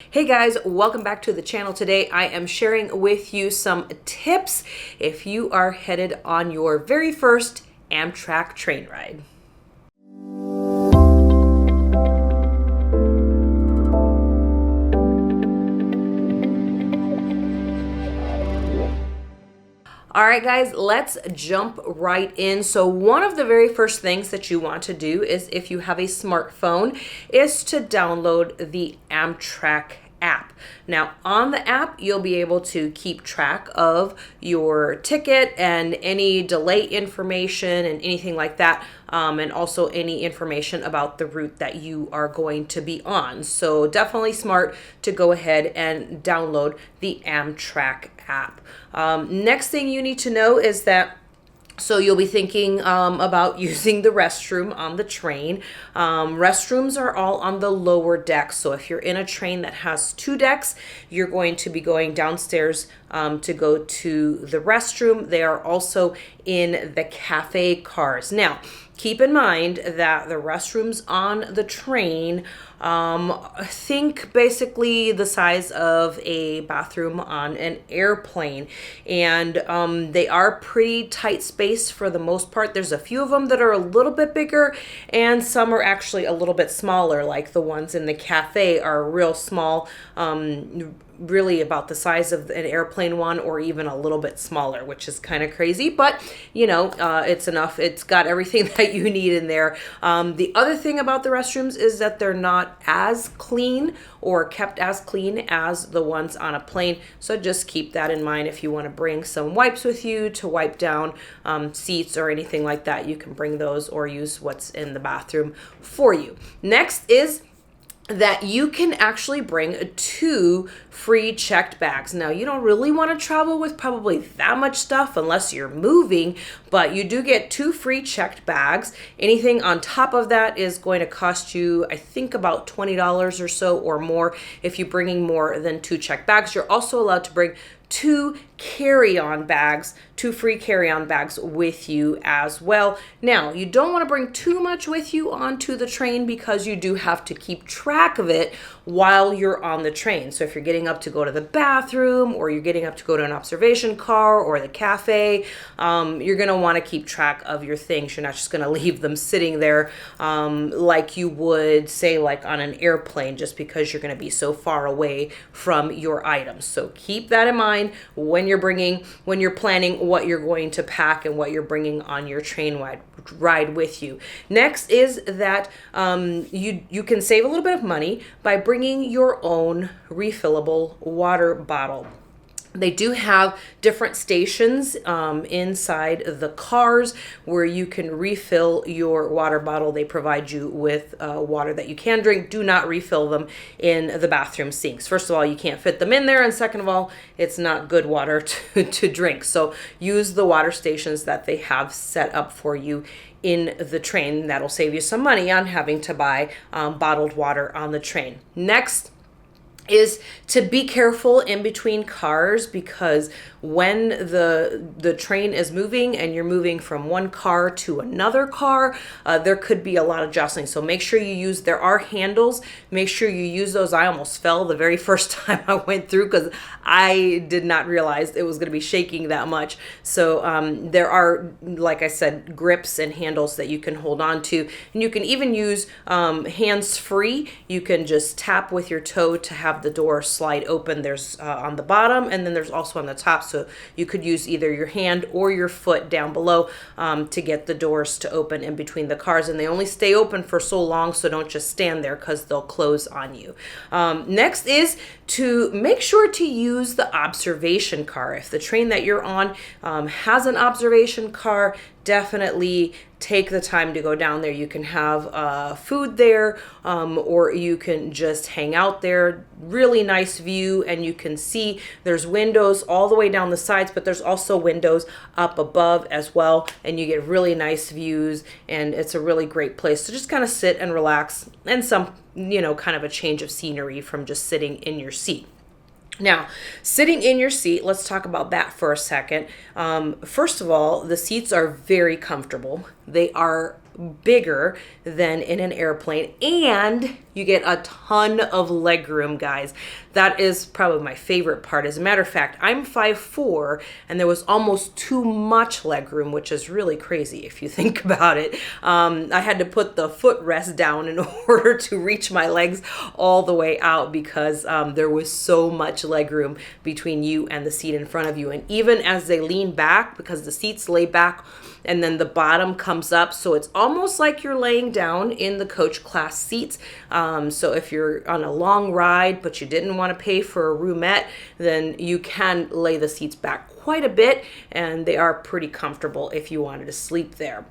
Hey guys, welcome back to the channel. Today I am sharing with you some tips if you are headed on your very first Amtrak train ride. All right, guys, let's jump right in. So one of the very first things that you want to do is, if you have a smartphone, is to download the Amtrak app. Now, on the app, you'll be able to keep track of your ticket and any delay information and anything like that, and also any information about the route that you are going to be on. So definitely smart to go ahead and download the Amtrak app. Next thing you need to know is that you'll be thinking about using the restroom on the train. Restrooms are all on the lower deck. So if you're in a train that has two decks, you're going to be going downstairs to go to the restroom. They are also in the cafe cars. Now, keep in mind that the restrooms on the train, think basically the size of a bathroom on an airplane. And they are pretty tight space for the most part. There's a few of them that are a little bit bigger, and some are actually a little bit smaller, like the ones in the cafe are real small, really about the size of an airplane one, or even a little bit smaller, which is kind of crazy, but it's enough. It's got everything that you need in there. The other thing about the restrooms is that they're not as clean or kept as clean as the ones on a plane. So just keep that in mind. If you want to bring some wipes with you to wipe down seats or anything like that, you can bring those or use what's in the bathroom for you. Next is that you can actually bring two free checked bags. Now, you don't really want to travel with probably that much stuff unless you're moving, but you do get two free checked bags. Anything on top of that is going to cost you, I think, about $20 or so or more if you're bringing more than two checked bags. You're also allowed to bring two carry-on bags, two free carry-on bags with you as well. Now, you don't want to bring too much with you onto the train because you do have to keep track of it while you're on the train. So if you're getting up to go to the bathroom, or you're getting up to go to an observation car or the cafe, you're going to want to keep track of your things. You're not just going to leave them sitting there like you would, say, like on an airplane, just because you're going to be so far away from your items. So keep that in mind when you're planning what you're going to pack and what you're bringing on your train ride with you. Next is that you can save a little bit of money by bringing your own refillable water bottle. They do have different stations inside the cars where you can refill your water bottle. They provide you with water that you can drink. Do not refill them in the bathroom sinks. First of all, you can't fit them in there, and second of all, it's not good water to drink. So use the water stations that they have set up for you in the train. That'll save you some money on having to buy bottled water on the train. Next is to be careful in between cars, because when the train is moving and you're moving from one car to another car, there could be a lot of jostling. So make sure there are handles. Make sure you use those. I almost fell the very first time I went through because I did not realize it was going to be shaking that much. So there are, like I said, grips and handles that you can hold on to. And you can even use hands-free. You can just tap with your toe to have the door slide open. There's on the bottom, and then there's also on the top. So you could use either your hand or your foot down below to get the doors to open in between the cars. And they only stay open for so long, so don't just stand there because they'll close on you. Next is to make sure to use the observation car. If the train that you're on has an observation car, definitely take the time to go down there. You can have food there, or you can just hang out there. Really nice view, and you can see there's windows all the way down the sides, but there's also windows up above as well, and you get really nice views, and it's a really great place to just kind of sit and relax, and some kind of a change of scenery from just sitting in your seat. Now, sitting in your seat, let's talk about that for a second. First of all, the seats are very comfortable. They are bigger than in an airplane, and you get a ton of legroom, guys. That is probably my favorite part. As a matter of fact, I'm 5'4", and there was almost too much legroom, which is really crazy if you think about it. I had to put the footrest down in order to reach my legs all the way out because there was so much legroom between you and the seat in front of you. And even as they lean back, because the seats lay back and then the bottom comes up, so it's almost like you're laying down in the coach class seats. So if you're on a long ride but you didn't want to pay for a roomette, then you can lay the seats back quite a bit, and they are pretty comfortable if you wanted to sleep there.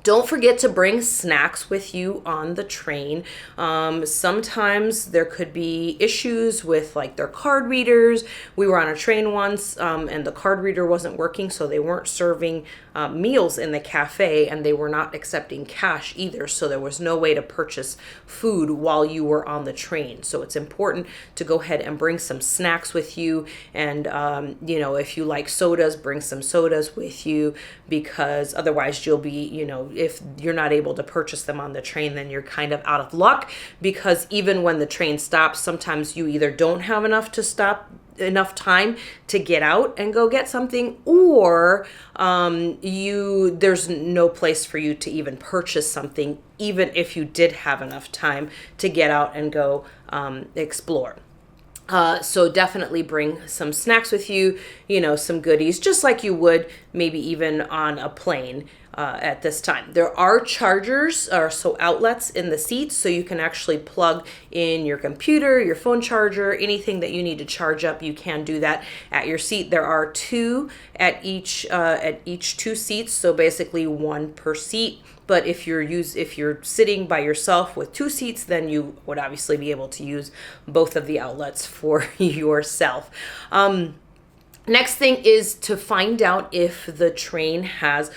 Don't forget to bring snacks with you on the train. Sometimes there could be issues with like their card readers. We were on a train once and the card reader wasn't working, so they weren't serving meals in the cafe, and they were not accepting cash either. So there was no way to purchase food while you were on the train. So it's important to go ahead and bring some snacks with you. And, if you like sodas, bring some sodas with you, because otherwise you'll be, if you're not able to purchase them on the train, then you're kind of out of luck, because even when the train stops, sometimes you either don't have enough time to get out and go get something, or there's no place for you to even purchase something, even if you did have enough time to get out and go explore. So definitely bring some snacks with you, some goodies, just like you would maybe even on a plane at this time. There are chargers, or so outlets in the seats, so you can actually plug in your computer, your phone charger, anything that you need to charge up. You can do that at your seat. There are two at each two seats, so basically one per seat. But if you're sitting by yourself with two seats, then you would obviously be able to use both of the outlets for yourself. Next thing is to find out if the train has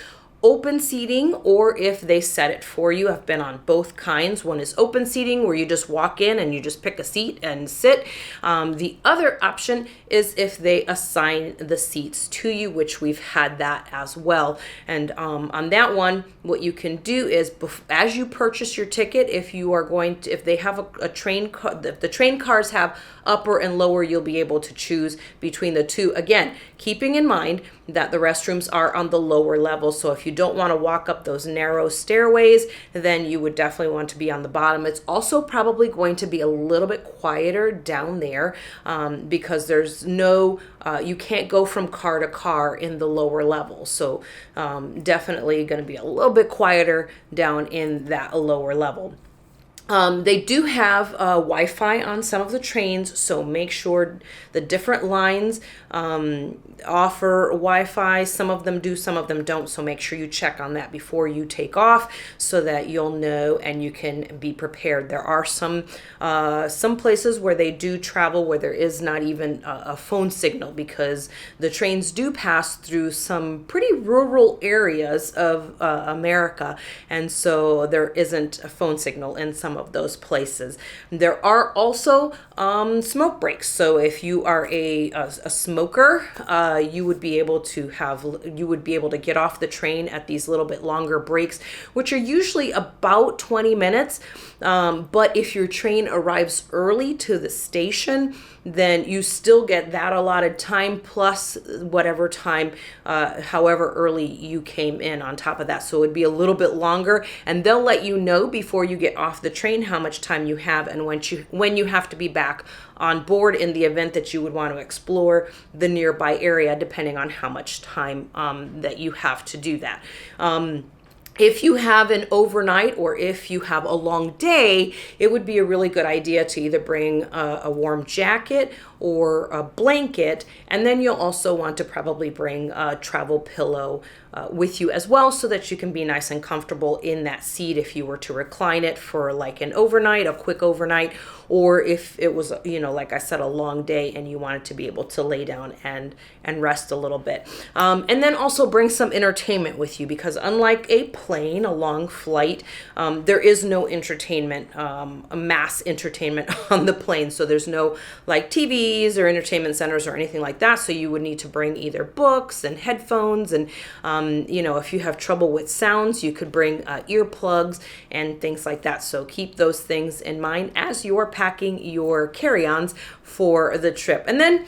open seating or if they set it for you. I've been on both kinds. One is open seating, where you just walk in and you just pick a seat and sit. The other option is if they assign the seats to you, which we've had that as well. And on that one, what you can do is as you purchase your ticket, if they have a train car, if the train cars have upper and lower, you'll be able to choose between the two. Again, keeping in mind that the restrooms are on the lower level. So if you don't want to walk up those narrow stairways, then you would definitely want to be on the bottom. It's also probably going to be a little bit quieter down there because there's you can't go from car to car in the lower level. So definitely going to be a little bit quieter down in that lower level. They do have Wi-Fi on some of the trains, so make sure the different lines offer Wi-Fi. Some of them do, some of them don't, so make sure you check on that before you take off so that you'll know and you can be prepared. There are some places where they do travel where there is not even a phone signal, because the trains do pass through some pretty rural areas of America, and so there isn't a phone signal in some of those places. There are also smoke breaks. So if you are a smoker, you would be able to get off the train at these little bit longer breaks, which are usually about 20 minutes. But if your train arrives early to the station, then you still get that allotted time plus whatever time, however early you came in on top of that. So it would be a little bit longer, and they'll let you know before you get off the train how much time you have and when you have to be back on board in the event that you would want to explore the nearby area, depending on how much time that you have to do that. If you have an overnight or if you have a long day, it would be a really good idea to either bring a warm jacket or a blanket, and then you'll also want to probably bring a travel pillow with you as well, so that you can be nice and comfortable in that seat if you were to recline it for like an overnight, a quick overnight, or if it was, like I said, a long day and you wanted to be able to lay down and rest a little bit. And then also bring some entertainment with you, because unlike a plane, a long flight, there is no entertainment, a mass entertainment on the plane. So there's no like TVs or entertainment centers or anything like that. So you would need to bring either books and headphones, and you know, if you have trouble with sounds, you could bring earplugs and things like that. So keep those things in mind as you're packing your carry-ons for the trip. And then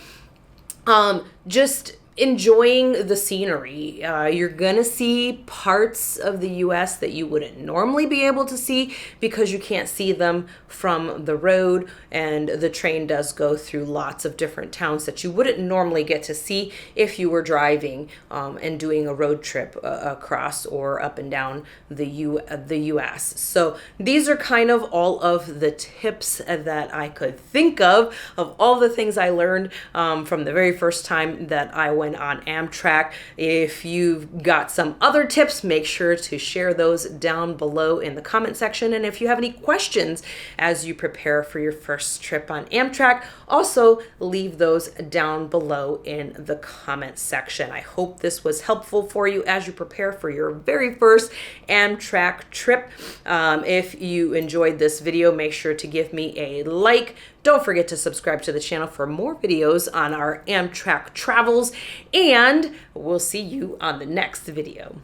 just enjoying the scenery. You're gonna see parts of the US that you wouldn't normally be able to see because you can't see them from the road, and the train does go through lots of different towns that you wouldn't normally get to see if you were driving and doing a road trip across or up and down the US. So these are kind of all of the tips that I could think of all the things I learned from the very first time that I went on Amtrak. If you've got some other tips, make sure to share those down below in the comment section. And if you have any questions as you prepare for your first trip on Amtrak, also leave those down below in the comment section. I hope this was helpful for you as you prepare for your very first Amtrak trip. If you enjoyed this video, make sure to give me a like. Don't forget to subscribe to the channel for more videos on our Amtrak travels, and we'll see you on the next video.